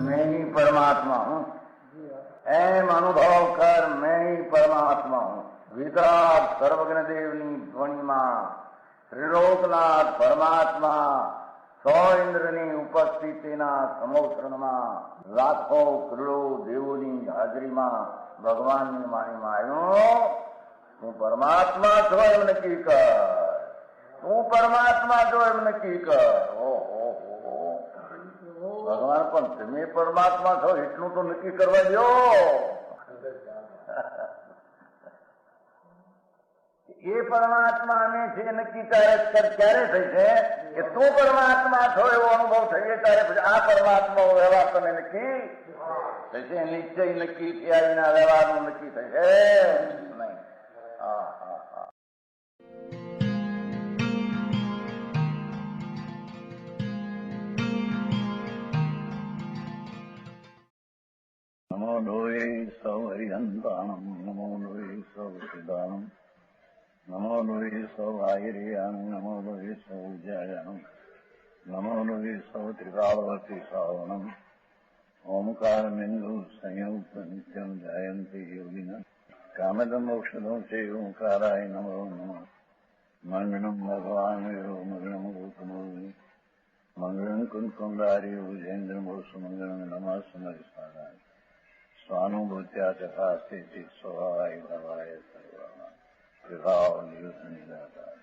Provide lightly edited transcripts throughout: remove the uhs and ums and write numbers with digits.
मैं ही परमात्मा हूँ, एम अनुभव कर मैं ही परमात्मा हूँ। वितराग सर्वज्ञ देवनी ध्वनिमा त्रिलोकनाथ परमात्मा सौ इंद्રની ઉપસ્થિતિના સમોત્રણમાં લાખો કરોડો દેવોની હાજરીમાં ભગવાનની વાણીમાં આવ્યો, તું પરમાત્મા છો એમ નક્કી કર, તું પરમાત્મા છો એમ નક્કી કર. ઓહો, ભગવાન પણ તમે પરમાત્મા છો એટલું તો નક્કી કરવા દો. એ પરમાત્માને છે નક્કી ક્યારે થઈ છે કે તું પરમાત્મા છો એવો અનુભવ થઈએ ત્યારે પછી આ પરમાત્મા વ્યવહાર તને નક્કી થશે. નિશ્ચય નક્કી થયા વિના વ્યવહારનું નક્કી થશે નહીં. હા હા હા. નમો લોહે સૌ હરિહંતાણમ, નમો લોહે સૌ સિદ્ધાણમ, નમો લોહે સૌ આયર્યાણમ, નમો લોહે સૌ જયાણમ, નમો લોહે સૌ ત્રિકાળવતી શ્રાવણમ. ઓમકાર બિંદુ સંયુક્ત નિત્યમ જાયંતી યોગિના કામદમ ઔષધમ છે ઓંકારાય નમો નમઃ. મંગળમ ભગવાન વિરો મંગળમ ગૌતમોર્મિ મંગળમ કુંકુંડારી ભુજેન્દ્રમોષ મંગળમ નમઃ સમરિસારાય સ્વાનુભૂત્યા તથા સ્થિતિ સ્વભાવાય ભવાય સર્વા વિભાવ નિયુત નિરાકાર.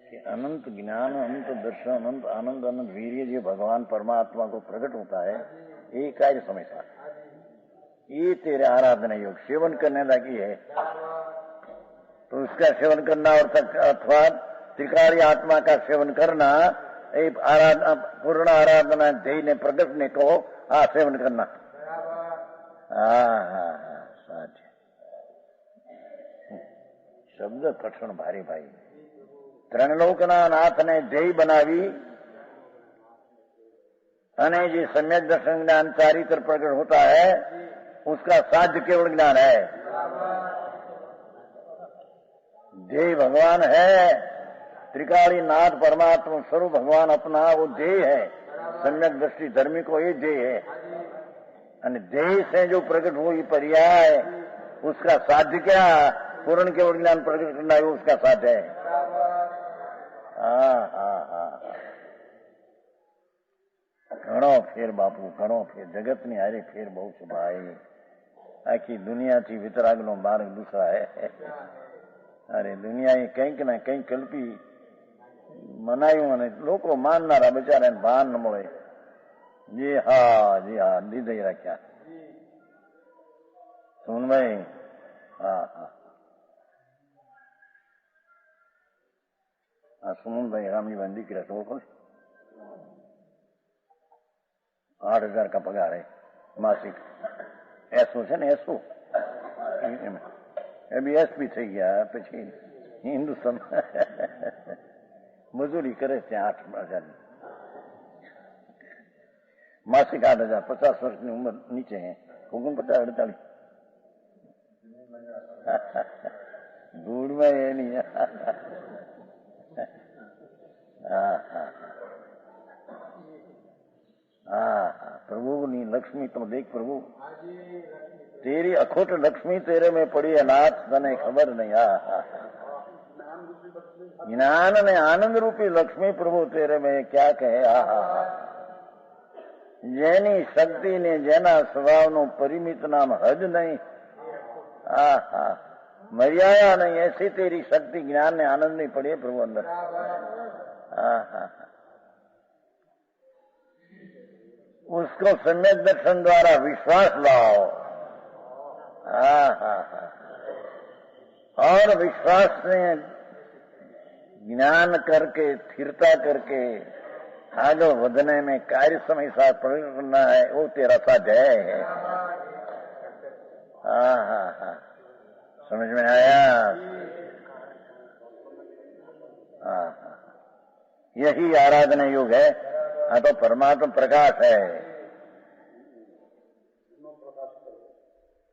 कि अनंत ज्ञान, अनंत दर्शन, अनंत आनंद, अनंत वीर्य जो भगवान परमात्मा को प्रकट होता है, ये कार्य समझता है. ये तेरे आराधना योग सेवन करने लगी है तो उसका सेवन करना और अथवा त्रिकाली आत्मा का सेवन करना, आराधना पूर्ण आराधना ध्येय ने प्रकट ने कहो आ सेवन करना. हाँ हाँ हाँ साच शब्द कठिन भारी भाई. ત્રણલોકના નાથને ધ્યેય બનાવી અને જે सम्यक दर्शन ज्ञान चारित्र प्रकट होता है उसका साध्य केवल ज्ञान है. ध्येय भगवान है, त्रिकाली नाथ परमात्मा स्वरूप भगवान अपना वो ध्येय है. सम्यक दृष्टि धर्मी को ये ध्येय है और ध्येय से जो प्रकट हुई पर्याय उसका साध्य क्या, पूर्ण केवल ज्ञान प्रकट करना है उसका साध्य है. હા હા હા ઘણો ફેર બાપુ, ઘણો ફેર. જગતની હારે ફેર બહુ છે ભાઈ. આખી દુનિયાથી વિતરાગનો માર્ગ દૂસરા હે. અરે દુનિયાએ કંઈક ને કંઈક કલ્પી મનાયું અને લોકો માનનારા બચારાને ભાન ન મળે. જી હા દીધઈ રાખ્યા. સુનભાઈ હા હા सुमनभाई रामजीवन दीकरा तो 8,000 का पगार है मासिक. एसओ છે ને એસઓ એ બી એસપી થઈ ગયા પછી હિન્દુસ્તાન મજૂરી કરે છે 8,000 માસિક 8,000. 50 વર્ષની ઉંમર નીચે 49-48 ધૂળમાં એની. हाँ हाँ हाँ प्रभु नी लक्ष्मी तुम देख प्रभु, तेरी अखोट लक्ष्मी तेरे में पड़ी है नाथ, तने खबर नहीं. हाँ ज्ञान ने आनंद रूपी लक्ष्मी प्रभु तेरे में क्या कहे. हाँ જેની શક્તિ ને જેના સ્વભાવનો પરિમિત નામ હદ નહીં. હા મર્યાદા नहीं, ऐसी तेरी शक्ति ज्ञान ने आनंद नहीं पड़ी है प्रभु अंदर. उसको सम्यक दर्शन द्वारा विश्वास लाओ. और विश्वास से ज्ञान करके स्थिरता करके आगे बढ़ने में कार्य समय साथ प्रकट करना है, वो तेरा साध्य है। हाँ हाँ हाँ, समझ में आया? हाँ हाँ, यही आराधना योग है। हाँ, तो परमात्मा प्रकाश है।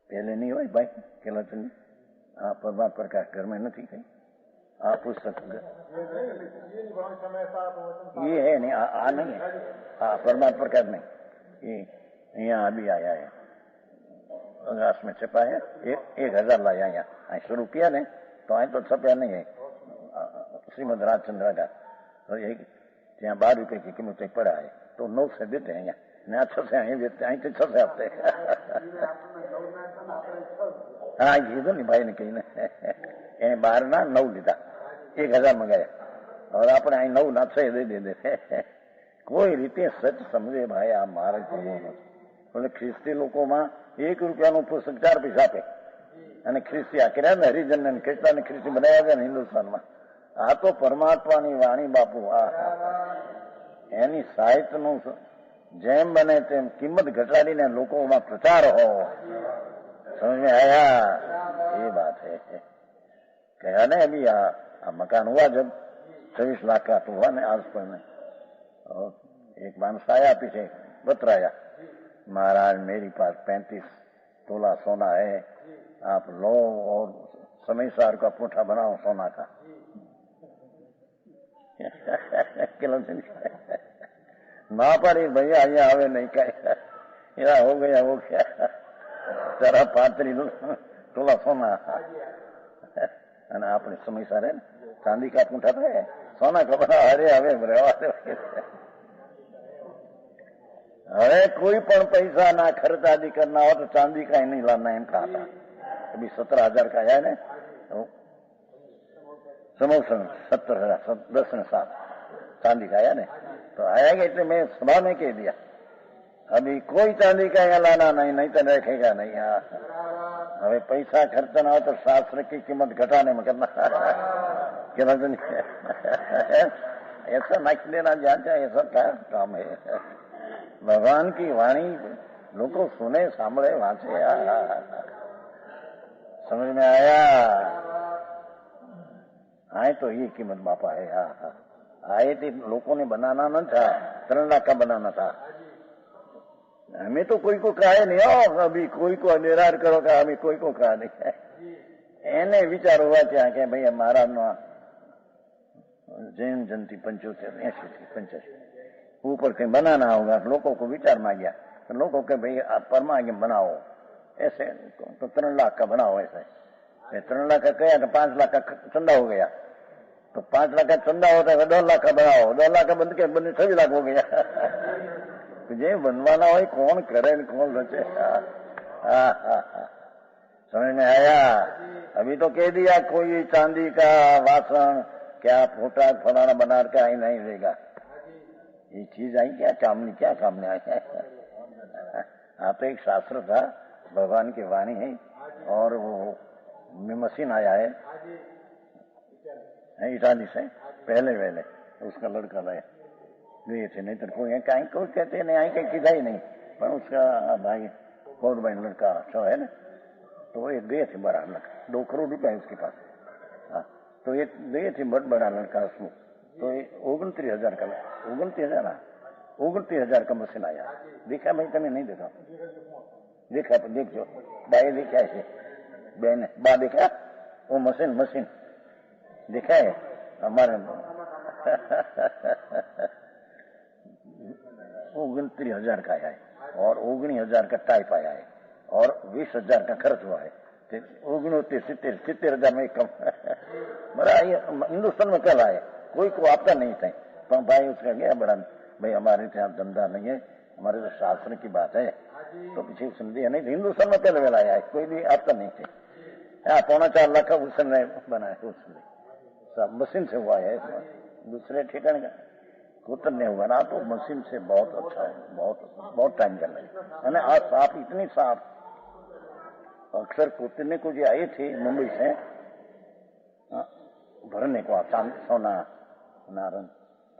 पहले नहीं हुई भाई केला चली। हाँ, परमात्मा प्रकाश घर में नहीं कहीं आप पूछ सकते। ये है नहीं, आ नहीं है। हाँ, परमात्मा प्रकाश नहीं, ये यहाँ अभी आया है, अगास में छपा है। 1000 लाया यहाँ शुरू किया नहीं तो आए तो छपया नहीं है श्रीमद राजचंद्र का। तो यही ત્યાં 12 रुपए की कीमत पड़ा है तो 9 से देते हैं यहाँ, 6 से અહીં देते हैं, 6 से આપते हैं। हाँ, કીધું ને ભાઈ ને કહીને એ 12 ના 9 લીધા, 1000 મંગાયા और આપણે અહીં 9 ના 6 દઈ દે। કોઈ રીતે સચ સમજે ભાઈ, આ મારે કરવું નથી। ખ્રિસ્તી લોકોમાં 1 રૂપિયાનું પુસ્તક 4 પૈસા આપે અને ખ્રિસ્તી આ કર્યા ને હરિજન ને કેટલાને ખ્રિસ્તી બનાવ્યા છે ને હિન્દુસ્તાનમાં। આ તો પરમાત્માની વાણી બાપુ, એની સાહિત્યનું જેમ બને તેમ કિંમત ઘટાડીને લોકોમાં પ્રચાર हो। समझ में आया? ये बात है। कहा ना अभी मकान हुआ जब 26 लाख का तो हुआ ना आज पर में, और एक मानस आया पीछे बतराया, महाराज मेरी पास 35 तोला सोना है, आप लो और समय सार का पूठा बनाओ सोना का। ना पर भैया અહીંયા હવે નહીં કાંઈ, એના हो गया वो क्या, તારા 35 तोला सोना અને આપણે સમય સારે ચાંદી का पूठा है, सोना का बना। अरे હવે હવે कोई पण पैसा ना खर्च आदि करना हो तो चांदी का ही नहीं लाना, एम कहा था। अभी 17,000 का आया ना समोसन, 17,000 10 ने 7 चांदी का आया ने, तो आया कि मैं सभा में कह दिया अभी कोई चांदी का यहाँ लाना नहीं, नहीं तो रखेगा नहीं। हाँ, अभी पैसा खर्चना हो तो शास्त्र की कीमत घटाने में करना। ऐसा नाख देना जान चाहे, ऐसा क्या काम है। भगवान की वाणी लोग सुने, सांभळे, वांचे। समझ में आया? आए तो ये कीमत बापा है। आए थे लोगों ने बनाना न था, 3 लाख का बनाना था। हमें तो कोई को कहा नहीं हो, अभी कोई को निरार करो का, अभी कोई को कहा नहीं है। एने विचार हुआ क्या कि भाई हमारा जैन जयंती 75 80 थी 85 ऊपर कहीं बनाना होगा, लोगों को विचार मांगा तो लोगों के भाई आप परमागे बनाओ ऐसे, तो 3 लाख का बनाओ ऐसे। 3 लाख का कहा तो 5 लाख का चंदा हो गया, तो 5 लाख का चंदा होता है 10 लाख का बनाओ, 10 लाख का बंद के बंद 6 लाख हो गया। तो जे बनवाना हो कौन करे कौन रचे। समझ में आया? अभी तो कह दिया कोई चांदी का वासन क्या फोटा फलाना बना के आई नहीं लेगा। ये चीज आई क्या काम नहीं, क्या काम नहीं आया। आप तो एक शास्त्र था, भगवान की वाणी है, और वो मशीन आया है इटाली से पहले उसका लड़का लाया गए थे, नहीं तो कोई कहीं कोई कहते नहीं, आई कहीं किधा ही नहीं, पर उसका भाई कोट भाई लड़का अच्छा है ना, तो एक गए थे बड़ा लड़का, 2 करोड़ रुपया है उसके पास। हाँ, तो एक गए थे बहुत बड़ा लड़का उसमें, तो 29,000 का 29,000 का मशीन आया। देखा भाई तुम्हें नहीं देखा? देखा तो देख जो भाई देखा है बहन बा देखा वो मशीन देखा है हमारे 29,000 का आया है, और 19,000 का टाइप आया है, और 20,000 का खर्च हुआ है। 70,000 में कम। बड़ा हिंदुस्तान में कल आए, कोई को आपका नहीं था, पर भाई उसका गया बड़ा भाई हमारे यहाँ धंधा नहीं है, हमारे तो शास्त्र की बात है, तो पीछे समझे नहीं, हिंदुस्तान में पहले वेला आया है, कोई भी आपका नहीं थे। 4.25 लाख का उसने बनाया, उसने सब मशीन से हुआ है, दूसरे ठिकाने का कुतर नहीं हुआ ना, तो मशीन से बहुत अच्छा है, बहुत टाइम कर रहे हैं। आज साफ इतनी साफ, अक्सर कुतरने को जो आई थी मुंबई से भरने को सोना नारन,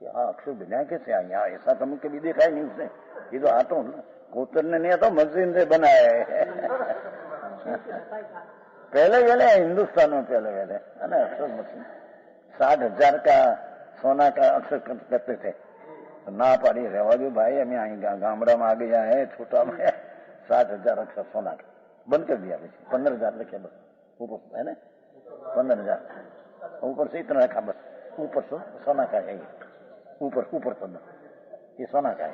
कि हाँ अक्षर बिना कैसे आए यहाँ, ऐसा तो कभी देखा ही नहीं उसने। ये तो आता हूँ कोतरने नहीं आता, मशीन से बनाया है। पहले हिंदुस्तान में पहले है ना अक्षर मशीन। 60,000 का सोना का अक्षर करते थे। तो ना पाड़ी रेवा दो भाई, हमें आई गामड़ा में आ गया है छोटा में 60,000 अक्षर सोना का बंद कर दिया। 15,000 रखे बस ऊपर है ना, 15,000 ऊपर से इतना रखा बस, ऊपर से सोना का है, ऊपर तो ये सोना का है।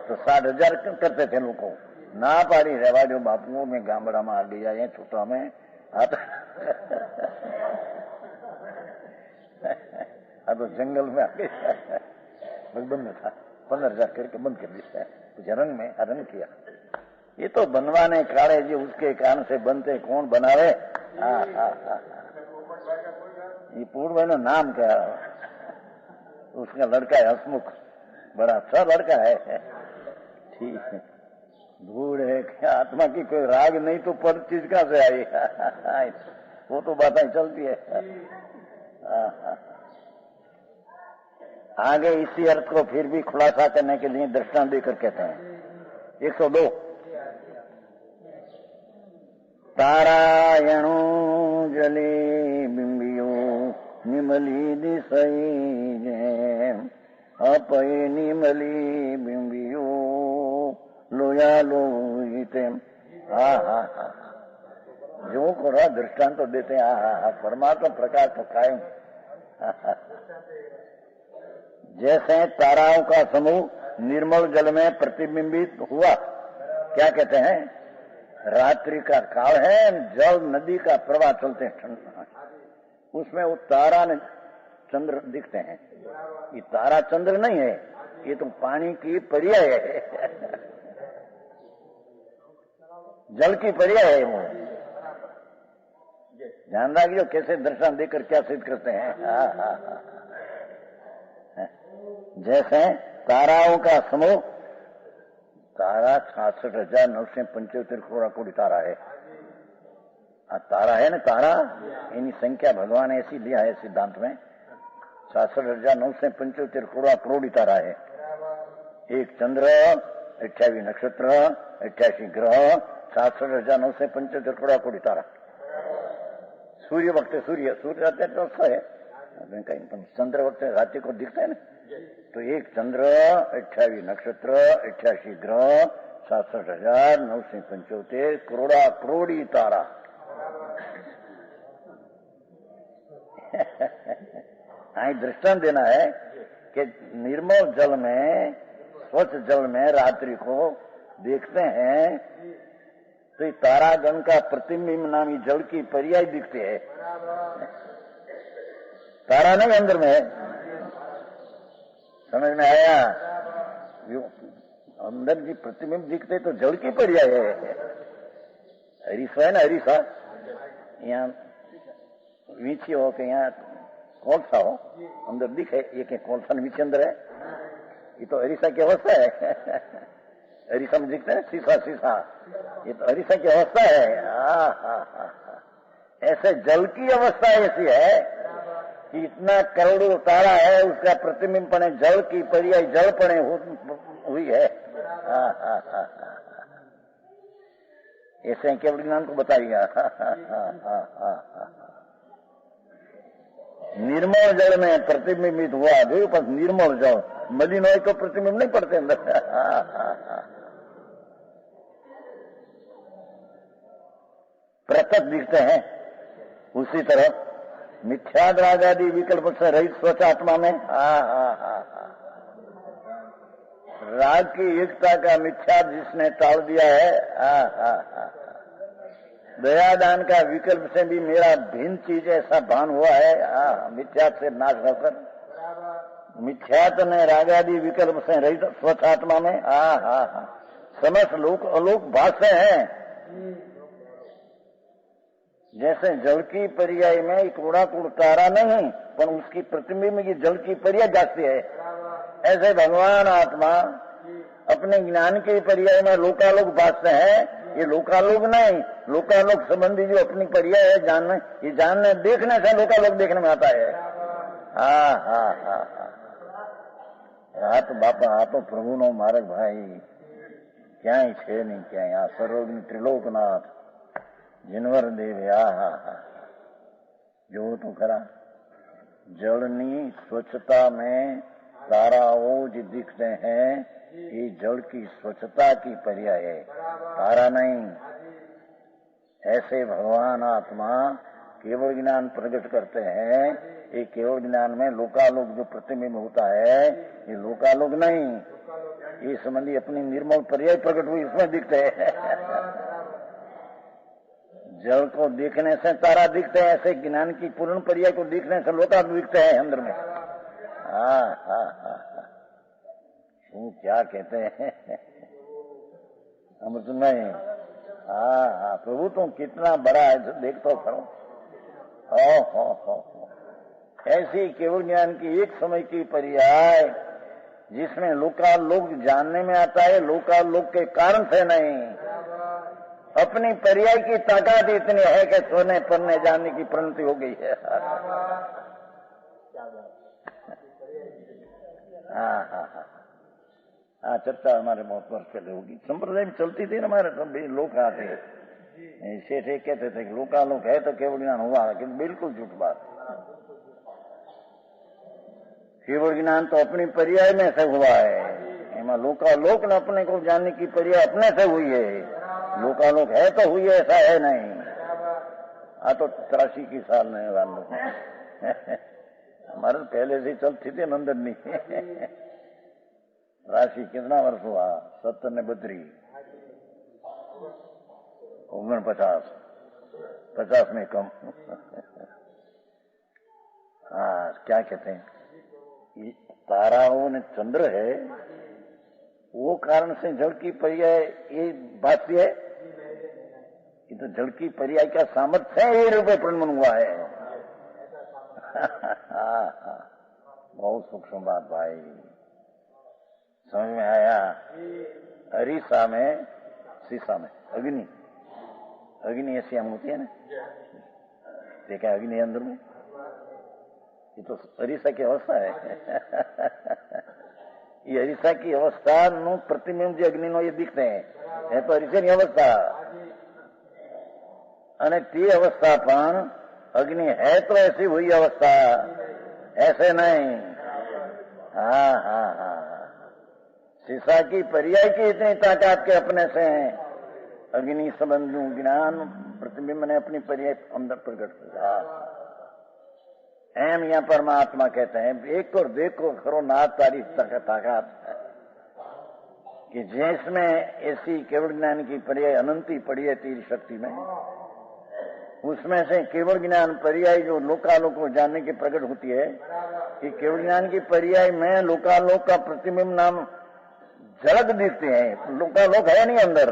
तो 60,000 करते थे लोग को। ना पाड़ी रेवा जो बापू में गामड़ा में आ गया है छोटा में आता। तो जंगल में आ गया बंद था, 15,000 करके बंद कर दिया। कुछ रंग में हरण किया। ये तो बनवाने काले जी उसके कान से बनते, कौन बनावे। ये पूर्व में नाम क्या, उसका लड़का है हसमुख, बड़ा अच्छा लड़का है। ठीक है, धूड़ है क्या आत्मा की कोई राग नहीं तो पर चीज कहां से आई। वो तो बातें चलती है। आगे इसी अर्थ को फिर भी खुलासा करने के लिए दृष्टांत देकर कहते हैं 102 तारायणो जले बिंबियो निमली दिशई अपय निमली बिंबियो लोया लोईते। जो को दृष्टांत तो देते हैं। परमात्मा प्रकाश तो कायम। जैसे ताराओं का समूह निर्मल जल में प्रतिबिंबित हुआ, क्या कहते हैं, रात्रि का काल है, जल नदी का प्रवाह चलते हैं ठंडा, उसमें वो तारा ने चंद्र दिखते हैं। ये तारा चंद्र नहीं है, ये तो पानी की पर्याय है, जल की पर्याय है। वो ध्यान रखिए कैसे दर्शन देकर क्या सिद्ध करते हैं। जैसे ताराओं का समूह, तारा 66,975 करोड़ तारा है। तारा है ना, तारा इनकी संख्या भगवान ऐसी दिया है सिद्धांत में, 66,975 करोड़ तारा है। एक चंद्र, 28 नक्षत्र, 88 ग्रह, 66,975 करोड़ तारा। सूर्य वक्त सूर्य रहते तो अच्छा है, कहीं चंद्र वक्त रात्रि को दिखता है ना। तो एक चंद्र, 28 नक्षत्र, 88 ग्रह, 67,975 करोड़ी तारा। दृष्टांत देना है कि निर्मल जल में, स्वच्छ जल में रात्रि को देखते हैं तो ये तारागण का प्रतिबिंब नामी जल की पर्याय दिखते है। तारा नहीं अंदर में, समझ में आया। अंदर जी प्रतिबिंब दिखते तो जल की पर्याय है। हरीसा है ना, हरीसा यहाँ वीची हो के यहाँ कोलसा हो अंदर दिखे, ये क्या कोलसा नीचे अंदर है, ये तो हरीसा की अवस्था है। हरीसा में दिखता है शीशा, ये तो हरीसा की अवस्था है। ऐसे जल की अवस्था ऐसी है कि इतना करोड़ों तारा है, उसका प्रतिबिंब पने जल की पर्याय जल पने हुई है। ऐसे केवल ज्ञान को बताइएगा। निर्मल जल में प्रतिबिंबित हुआ, देखो पर निर्मल जल, मलिन को प्रतिबिंब नहीं पड़ते अंदर। प्रकट दिखते हैं। उसी तरह मिथ्याद्राग आदि विकल्प से रहित स्वच्छ आत्मा में राग की एकता का मिथ्या जिसने टाल दिया है, दयादान का विकल्प से भी मेरा भिन्न चीज ऐसा भान हुआ है, मिथ्या से नाश होकर मिथ्यात ने राग आदि विकल्प से रहित स्वच्छ आत्मा में समस्त लोक अलोक भाष्य हैं। जैसे जल की पर्याय में एक कूड़ तारा नहीं, पर उसकी प्रतिबिंब की जल की पर्याय जाती है। ऐसे भगवान आत्मा अपने ज्ञान के पर्याय में लोकालोक भाष्य है। ये लोकालोक नहीं, लोकालोक संबंधी जो अपनी पर्याय है जानने, ये जानने देखने से लोकालोक देखने में आता है। આ તો બાપા, આ તો પ્રભુનો માર્ગ ભાઈ, ક્યાંય છે નહીં ક્યાંય. આ સર્વજ્ઞ ત્રિલોકનાથ जिनवर देव. हा हा हा, जो तो खरा जलनी स्वच्छता में ताराओं जो दिखते हैं, ये जल की स्वच्छता की पर्याय है, तारा नहीं. ऐसे भगवान आत्मा केवल ज्ञान प्रकट करते हैं. ये केवल ज्ञान में लोकालोक जो प्रतिबिंब होता है, ये लोकालोक नहीं, ये संबंधी अपनी निर्मल पर्याय प्रकट हुई इसमें दिखते हैं. जल को देखने से तारा दिखते हैं, ऐसे ज्ञान की पूर्ण पर्याय को देखने से लोकालोक दिखते हैं अंदर में. हाँ हाँ हाँ हाँ, क्या कहते हैं अमृत में. हाँ हाँ, प्रभु तुम कितना बड़ा है देख तो करो. हो ऐसी केवल ज्ञान की एक समय की पर्याय जिसमें लोकालोक जानने में आता है, लोकालोक के कारण से नहीं. अपनी पर्याय की ताकत इतनी है कि सोने पढ़ने जाने की प्रणति हो गई है. हाँ हाँ हाँ हाँ, चर्चा हमारे बहुत वर्ष पहले होगी, संप्रदाय में चलती थी ना. हमारे सब लोग आते सेठ कहते थे कि लोकालोक है तो केवल ज्ञान हुआ, लेकिन बिल्कुल झूठ बात. केवल ज्ञान तो अपनी पर्याय में से हुआ है. लोकालोक ने अपने को जानने की पर्याय अपने से हुई है. लोकालोक है तो हुई, ऐसा है नहीं. आ तो 83 की साल नहीं वालों हमारे पहले से चलती थी नंदनी. राशि कितना वर्ष हुआ? 70 ने 32, 49, 50 में कम. हाँ, क्या कहते हैं, ताराओं ने चंद्र है, वो कारण से जल की पर्याय ये बात है. ये तो जल की पर्याय का सामर्थ्य है, ये रूपे प्रणमन हुआ है. बहुत सूक्ष्म बात भाई, समझ में आया. अरीसा में, शीशा में अग्नि ऐसी हम होती है ना, देखा अग्नि अंदर में, ये तो अरीसा की अवस्था है. ये अरीसा की अवस्था नु प्रतिबिंब जो अग्नि नो ये दिखते हैं, ये तो अरीसानी अवस्था. અને તે અવસ્થા પણ અગ્નિ है तो ऐसी हुई अवस्था, ऐसे नहीं. हाँ हाँ हाँ, शीशा की पर्याय की इतनी ताकत के अपने से अग्नि संबंधी ज्ञान प्रतिबिंब ने अपनी पर्याय अंदर प्रकट किया. एम या परमात्मा कहते हैं, एक और देखो करो नाथ तारी ताकत कि जिसमें ऐसी केवल ज्ञान की पर्याय अनंती पड़ी है तेरी शक्ति में, उसमें से केवल ज्ञान पर्याय जो लोकालोक को जानने की प्रकट होती है, कि केवल ज्ञान की पर्याय में लोकालोक का प्रतिबिंब नाम झलक दिखते हैं. लोकालोक है नहीं अंदर.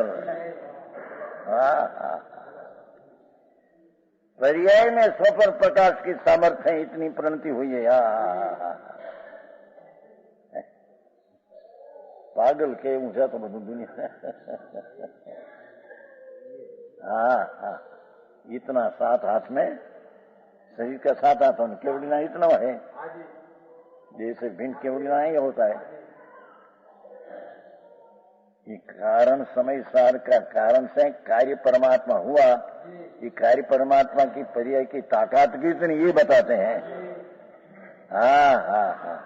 पर्याय में स्वपर प्रकाश की सामर्थ्य इतनी प्रणति हुई है. पागल के ऊंचा तो બધું दुनिया. हाँ हाँ, इतना 7 हाथ में शरीर का 7 हाथों में केवल ज्ञान इतना है, जैसे भिन्न केवल ज्ञान ही होता है. ये कारण समय सार का कारण से कार्य परमात्मा हुआ. ये कार्य परमात्मा की पर्याय की ताकत की इतनी ये बताते हैं. हाँ हाँ हाँ,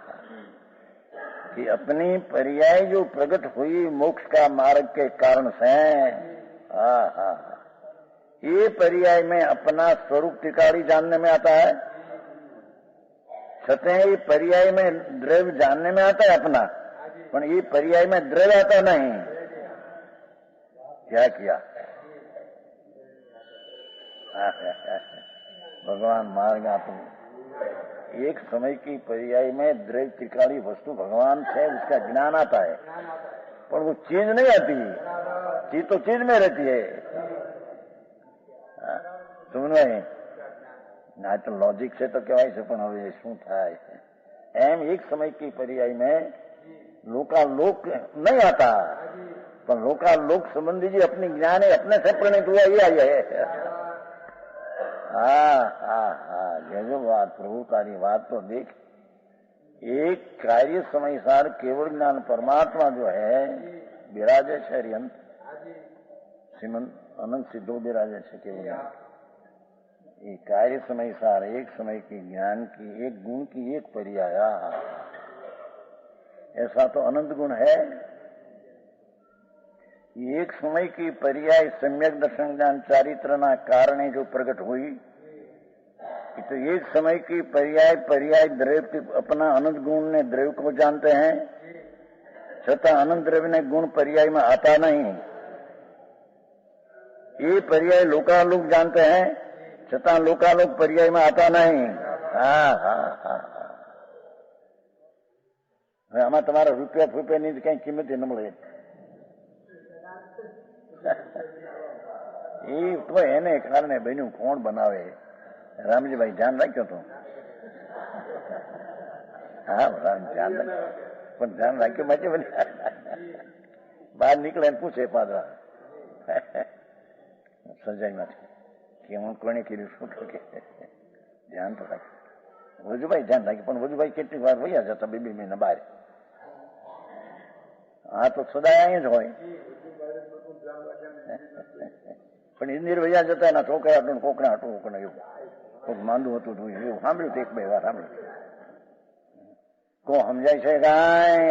कि अपनी पर्याय जो प्रकट हुई मोक्ष का मार्ग के कारण से. हाँ हाँ, ये पर्याय में अपना स्वरूप टिकारी जानने में आता है. छते ये पर्याय में द्रव्य जानने में आता है अपना, पर ये पर्याय में द्रव्य आता नहीं. क्या किया भगवान मार्ग आपको. एक समय की पर्याय में द्रव्य त्रिकाली वस्तु भगवान से उसका ज्ञान आता है, पर वो चीज नहीं आती. चीज तो चीज में रहती है. समझ ना तो लॉजिक से तो कहेवाय છે, પણ હવે શું થાય એમ એક સમય की पर्याय में लोकालोक नहीं आता, पर लोकालोक संबंधी जी अपनी ज्ञान है अपने से प्रणित हुआ ये आई है. हाँ हाँ हाँ, जो बात प्रभु तारी बात तो देख. एक कार्य समय सार केवल ज्ञान परमात्मा जो है विराजे है अंत श्रीमंत अनंत सिद्धो विराजे है केवल ज्ञान। ये कार्य समय सार एक समय के ज्ञान की एक गुण की एक पर्याया, ऐसा तो अनंत गुण है। एक समय की पर्याय सम्यक दर्शन ज्ञान चारित्रना कारणे जो प्रकट हुई, तो एक समय की पर्याय द्रव्य की अपना अनंत गुण ने द्रव्य को जानते हैं, छठा अनंत द्रव्य ने गुण पर्याय में आता नहीं। ये पर्याय लोकालोक जानते हैं, छठा लोकालोक पर्याय में आता नहीं। आमा તમારા રૂપિયાની કઈ કિંમત ન મળે એ તો એને કારણે બન્યું કોણ બનાવે? રામજીભાઈ ધ્યાન રાખ્યો તો? હા ધ્યાન રાખ્યો, પણ ધ્યાન રાખ્યું માટે બહાર નીકળે ને પૂછે પાદરા સજાઈમાંથી કે હું કોને કીધું શું કે ધ્યાન તો રાખ્યું. વજુભાઈ ધ્યાન રાખ્યું, પણ વજુભાઈ કેટલીક વાર વયા જતા બે મહિના બહાર. હા તો સદાય અહીં જ હોય, પણ ઇન્દિર વયા જતા એના છોકરા હતું કોકના હતું કોકને એવું કોઈક માંદું હતું એવું સાંભળ્યું તો એક બે વાર સાંભળ્યું. કો સમજાય છે કાંઈ?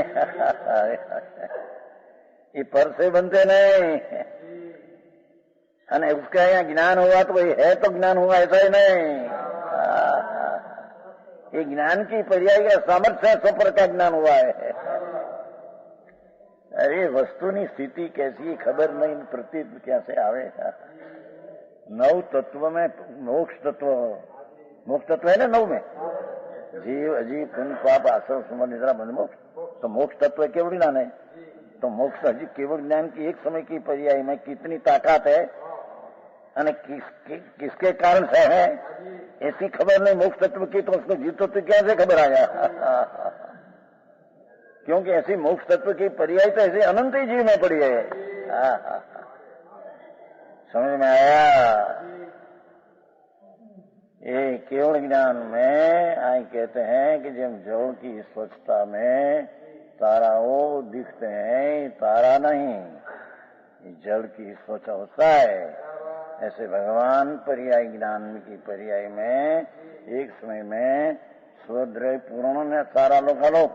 ये पर से बनते नहीं, અને उसका यहाँ ज्ञान हुआ तो वही है तो ज्ञान हुआ, ऐसा ही नहीं। ये ज्ञान की पर्याय का सामर्थ्य स्वपर का ज्ञान हुआ है। अरे वस्तुनी स्थिति कैसी खबर नहीं, प्रतीत कैसे आवे? नौ तत्व में मोक्ष तत्व है ना, नौ में जीव अजीव पुण्य पाप आश्रम सुमन निद्रा बंध मोक्ष, तो मोक्ष तत्व केवल ज्ञान है। तो मोक्ष अजीव केवल ज्ञान की एक समय की पर्याय में कितनी ताकत है और किसके कारण से है ऐसी खबर नहीं मोक्ष तत्व की, तो उसको जीव तत्व कैसे खबर आया? क्योंकि ऐसी मोक्ष तत्व की पर्याय तो ऐसे अनंत ही जीव में पड़ी है। समझ में आया? ये केवल ज्ञान में आई कहते हैं कि जब जल की स्वच्छता में ताराओं दिखते हैं, तारा नहीं, जल की स्वच्छ होता है। ऐसे भगवान पर्याय ज्ञान की पर्याय में एक समय में स्वद्रव्य पूर्ण ने सारा लोकालोक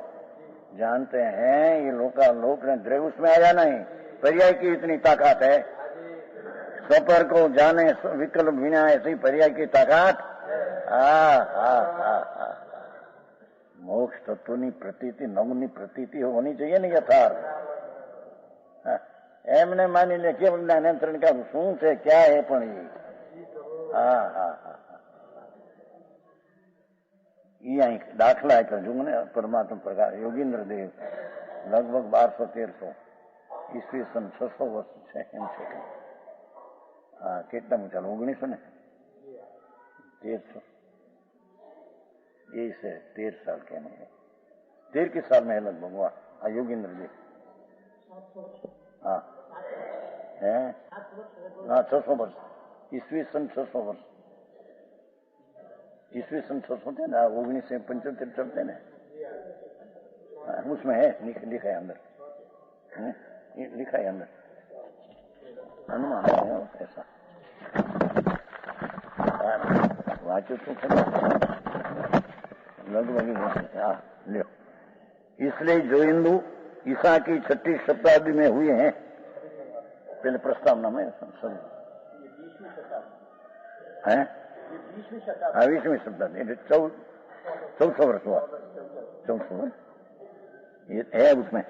जानते हैं। ये लोकालोक ने द्रव्य उसमें आया नहीं, पर्याय की इतनी ताकत है। स्वपर को जाने विकल्प बिना ऐसी पर्याय की ताकत। मोक्ष तत्वની પ્રતીતિ નવની પ્રતીતિ હોની જોઈએ ને યથાર્થ। એમને માની લે કેવળ નિયંત્રણ કા શું છે ક્યાં है પણ ये અહીં દાખલા આપ્યો જો મને પરમાત્મા પ્રકાર યોગીન્દ્ર દેવ લગભગ 1200-1300 ઈસવીસન 600 વર્ષ છે એમ છે। હા કેટલા ચાલો 1900 ને 1300 ये से 13 साल के में है, 13 के साल में है लगभग। वाह योगेंद्र जी, हाँ है, हाँ 600 वर्ष ईस्वीसन 600 वर्ष ईस्वीसन 600 थे ना, 1975 चलते ना, उसमें है लिखा है अंदर, लिखा है अंदर अनुमान है ऐसा वाचो तो लगभग लो। इसलिए जो हिंदू ईसा की 6ठी शताब्दी में हुए हैं, पहले प्रस्तावना में सब है 20वीं शताब्दी 1400 वर्ष हुआ, 1400 वर्ष ये है। उसमें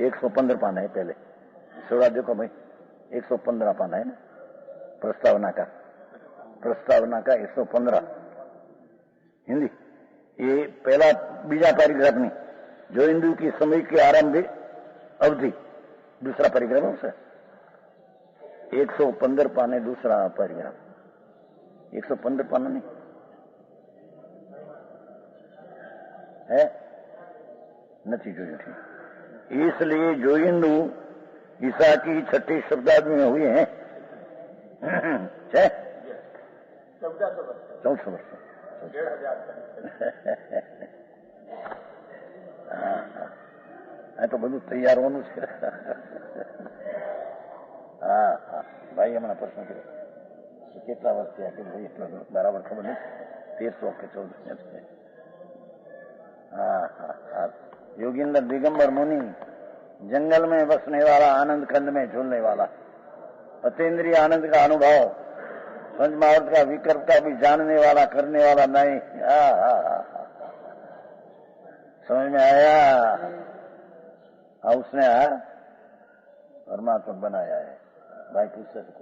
115 पाना है, पहले थोड़ा देखो भाई 115 पाना है ना प्रस्तावना का 115 हिंदी। ये पहला बीजा पैराग्राफ नहीं, जो हिंदू की समय की आरंभिक अवधि, दूसरा पैराग्राफ है 115 पाने, दूसरा पैराग्राफ 115 पाना नहीं है, नहीं जो इसलिए जो हिंदू ईसा की 6ठी शताब्दी में हुए हैं 1400 वर्ष આ તો બધું તૈયાર હોવાનું છે. હા હા ભાઈ હમણાં પ્રશ્ન કર્યો કેટલા વર્ષ થયા કે ભાઈ એટલો બરાબર ખબર નથી 1300 કે 1400. हाँ हाँ हाँ. योगींद्र दिगंबर मुनि जंगल में बसने वाला, आनंद खंड में झूलने वाला, अतीन्द्रिय आनंद का अनुभव, पंच महाभूत का विकल्प का भी जानने वाला, करने वाला नहीं. हाँ हाँ हाँ. समझ में आया? उसने परमात्मा बनाया है. भाई पूछते थे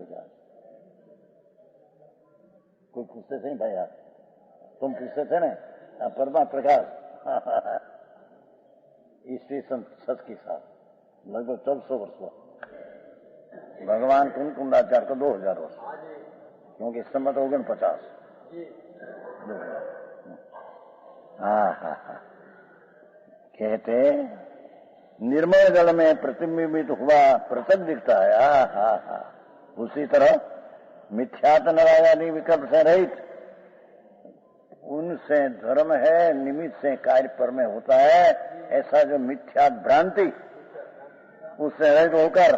कोई पूछते थे नहीं भाई आप, तुम पूछते थे ना परमात्मा प्रकाश ईस्वी सन 7 के साथ लगभग 1400 वर्ष हुआ. भगवान कुंडाचार्य को 2000 वर्ष, क्योंकि इस समय तो 49. हाँ हाँ हाँ. कहते निर्मल जल में प्रतिबिंबित हुआ प्रत्यक्ष दिखता है. हाँ हाँ हाँ. उसी तरह मिथ्यात्व नवायानी विकल्प से रहित, उनसे धर्म है, निमित्त से कार्य पर में होता है. ऐसा जो मिथ्या भ्रांति उससे रहित होकर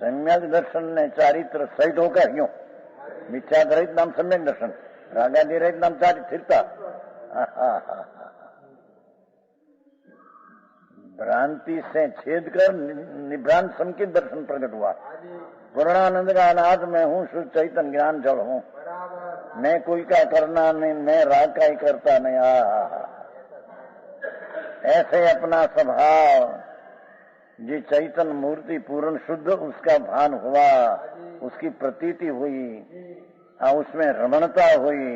सम्यक दर्शन ने चारित्र सहित होकर, क्यों मिथ्या रहित नाम सम्यक दर्शन, रागादि रहित नाम चारित्रिकता. भ्रांति से छेद कर निभ्रांत संकित दर्शन प्रकट हुआ. पूर्णानंद का अनाथ मैं हूँ, शुद्ध चैतन्य ज्ञान जल हूँ, मैं कोई का करना नहीं, मैं राग का ही करता नहीं. ऐसे अपना स्वभाव जी चैतन्य मूर्ति पूर्ण शुद्ध उसका भान हुआ, उसकी प्रतीति हुई, उसमें रमणता हुई.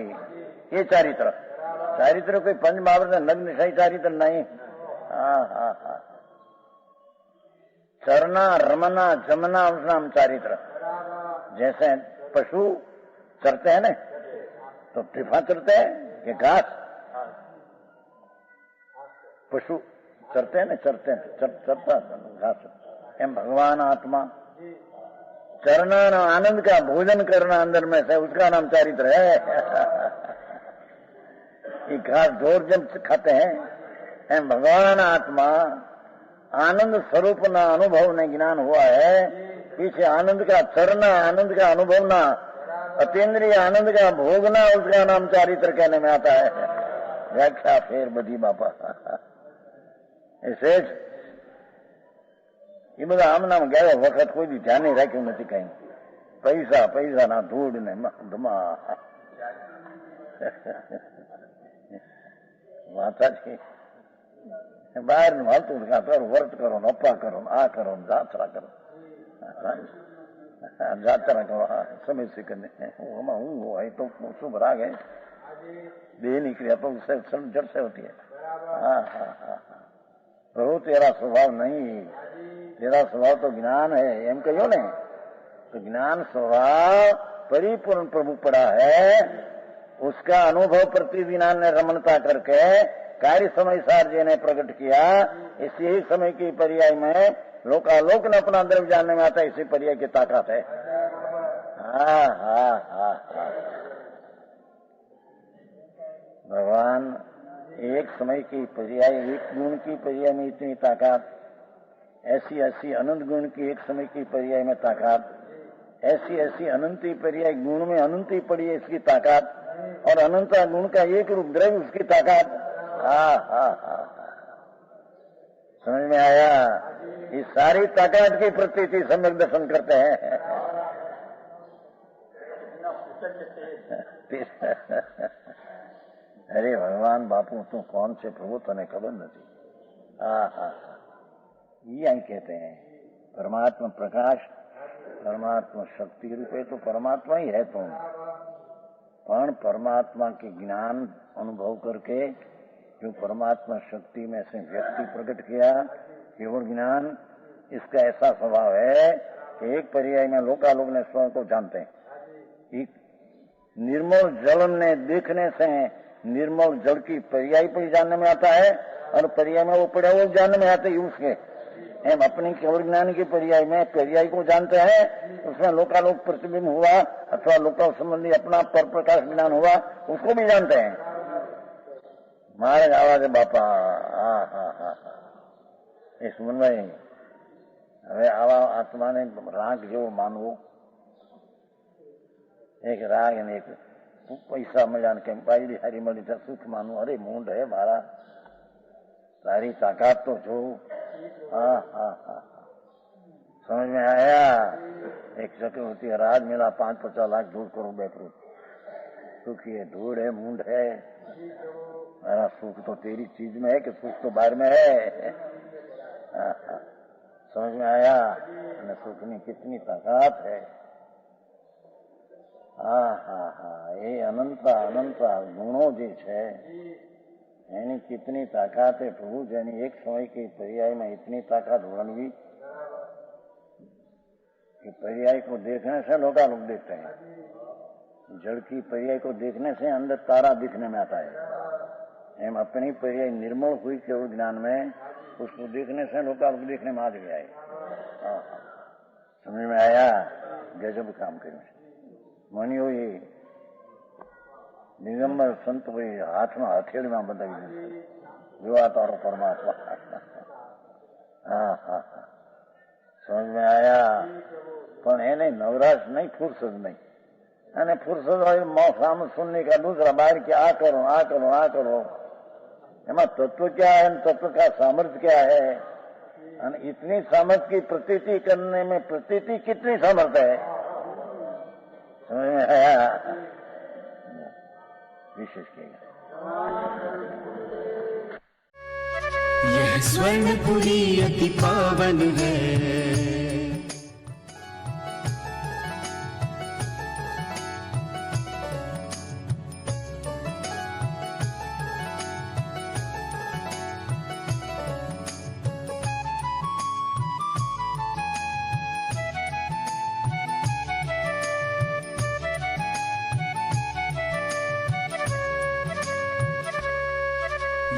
ये चारित्र कोई पंच महाभूत नग्न सही चारित्र नहीं. चरना रमना जमना उस नाम चारित्र. जैसे पशु चरते हैं ना, तो टिफा चरते हैं कि घास. पशु चरते हैं ना, चरता घास. एम भगवान आत्मा चरना आनंद का भोजन करना अंदर में से, उसका नाम चारित्र है. ये घास ढोर जब खाते हैं, एम भगवान आत्मा आनंद स्वरूप ना अनुभव ने ज्ञान हुआ है. पीछे आनंद का चरना, आनंद का अनुभवना, अतीन्द्रिय आनंद का भोगना, उसका नाम चारित्र कहने में आता है. व्याख्या फेर बधी बापा. ऐसे ये બધા આમનામ ગયા વખત કોઈ દી ધ્યાન રાખ્યું નથી. કઈ પૈસા ના ધૂળ ને ધમા વાતા છે. બહાર નું હાલતું વર્ત કરો, અપ્પા કરો, આ કરો, જાત્રા કરો, સમય કરીને હું હોય તો શુભ રાગ है. देह निकलिया तो उससे जड़ से होती है. हाँ हाँ हाँ. प्रभु तेरा स्वभाव नहीं, तेरा स्वभाव तो ज्ञान है. एम कहो ने तो ज्ञान स्वभाव परिपूर्ण प्रभु पड़ा है. उसका अनुभव प्रतिदिन ने रमणता करके कार्य समय सार जी ने प्रकट किया. इसी ही समय की पर्याय में लोकालोक ने अपना द्रव्य जानने में आता है. इसी पर्याय की ताकत है. हाँ हाँ हाँ हाँ. भगवान एक समय की पर्याय, एक गुण की पर्याय में इतनी ताकत, ऐसी अनंत गुण की एक समय की पर्याय में ताकत, ऐसी अनंती पर्याय गुण में अनंती पड़ी है इसकी ताकत, और अनंत गुण का एक रूप द्रव्य उसकी ताकत. हाँ हाँ हाँ. समझ में आया? इस सारी ताकत की प्रतीति सम्यक दर्शन करते हैं. अरे भगवान बापू तू कौन से प्रभु तने खबर नहीं. ये कहते हैं परमात्मा प्रकाश, परमात्मा शक्ति रूपे तो परमात्मा ही है तुम. पण परमात्मा के ज्ञान अनुभव करके जो परमात्मा शक्ति में से व्यक्ति प्रकट किया, केवल ज्ञान, इसका ऐसा स्वभाव है कि एक पर्याय में लोकालोक ने स्वयं को जानते हैं. निर्मल जल ने देखने से निर्मल जल की पर्याय पर जानने में आता है, और पर्याय में वो पड़ा वो जानने में आते ही उसके. हम अपनी केवल ज्ञान की पर्याय में पर्याय को जानते हैं, उसमें लोकालोक प्रतिबिंब हुआ अथवा लोका संबंधी अपना पर प्रकाश ज्ञान हुआ, उसको भी जानते हैं. મારે જ આવા છે બાપા. હા હા હા હા. એ સુમનભાઈ, હવે આવા આત્માને રાગ જેવો માનવો. એક રાગ અને એક પૈસા મળ્યા ને કેમ પાયડી હારી મળી તો સુખ માનવું. અરે મૂંડ હે મારા, તારી તાકાત તો જો. હા હા હા. समझ में आया. एक चक्रवर्ती राज मिला 5-50 लाख दूर करो बैठो. सुखी है, धूड़ है, मूंड है. मेरा सुख तो तेरी चीज में है कि सुख तो बाहर में है. समझ में आया. सुख ની कितनी ताकत है. હા હા હા. એ અનંત અનંત ગુણો જે છે એની कितनी ताकत है प्रभु. જેની एक समय की पर्याय में इतनी ताकत वर्णवी कि पर्याय को देखने से लोग देखते हैं. जड़ की पर्याय को देखने से अंदर तारा दिखने में आता है. एम अपनी पर्याय निर्मल हुई केवल ज्ञान में उसको देखने से लोग देखने में आ गया है. समझ में आया. गजब काम કર્યું છે મનીઓએ. દિગંબર સંત ભાઈ હાથમાં હથેળીમાં બતાવી દીધું. જોવા તારો પરમાત્મા. હા હા હા. समझ में आया. પણ એને નવરાશ નહીં, ફુરસદ નહીં. અને ફુરસદ હોય मौसम सुनने का दूसरा बाहर कि आ करो आ करो आ करो. એમાં तत्व क्या है, तत्व का सामर्थ्य क्या है. અને इतनी सामर्थ्य की प्रतीति करने में प्रतीति कितनी सामर्थ्य है. समझ में आया. विशेष किया यह स्वर्णपुरी अति पावन है.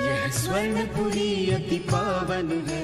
यह स्वर्णपुरी अति पावन है.